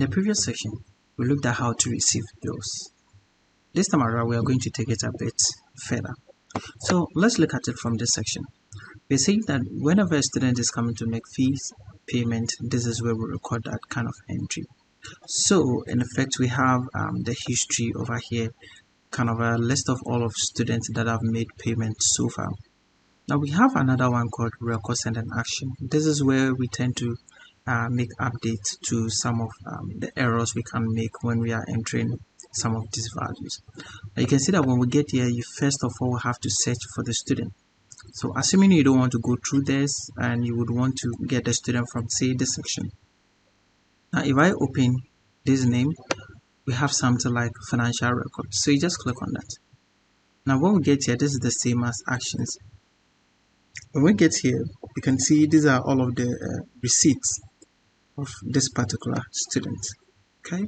the previous section, we looked at how to receive bills. This time around, we are going to take it a bit further. So let's look at it from this section. We say that whenever a student is coming to make fees payment, this is where we record that kind of entry. So in effect, we have the history over here, kind of a list of all of students that have made payment so far. Now we have another one called records and an action. This is where we tend to make updates to some of the errors we can make when we are entering some of these values. Now you can see that when we get here, you first of all have to search for the student. So assuming you don't want to go through this and you would want to get the student from, say, this section. Now if I open this name, we have something like financial records. So you just click on that. Now when we get here, this is the same as actions. When we get here, you can see these are all of the receipts of this particular student. Okay.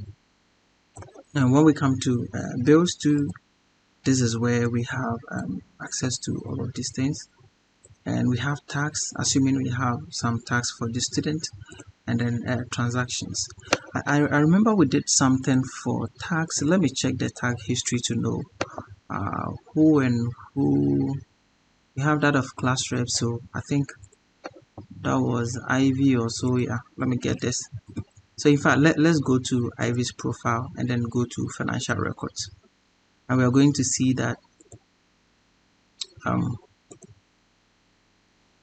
Now when we come to bills too, this is where we have access to all of these things. And we have tax, assuming we have some tax for the student, and then transactions. I remember we did something for tax. Let me check the tax history to know who and who. We have that of class rep, so I think that was Ivy or so. Yeah, let me get this. So in fact, let's go to Ivy's profile and then go to financial records, and we are going to see that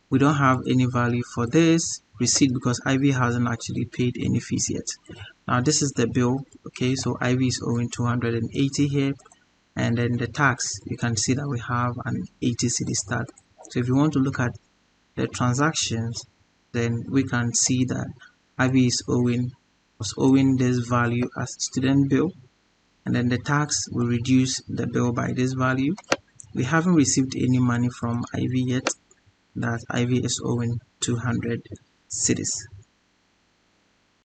we don't have any value for this receipt because Ivy hasn't actually paid any fees yet. Now this is the bill. Okay, so Ivy is owing 280 here, and then the tax, you can see that we have an 80 cedis tag. So if you want to look at the transactions, then we can see that Ivy was owing this value as student bill, and then the tax will reduce the bill by this value. We haven't received any money from Ivy yet, that Ivy is owing 200 cedis.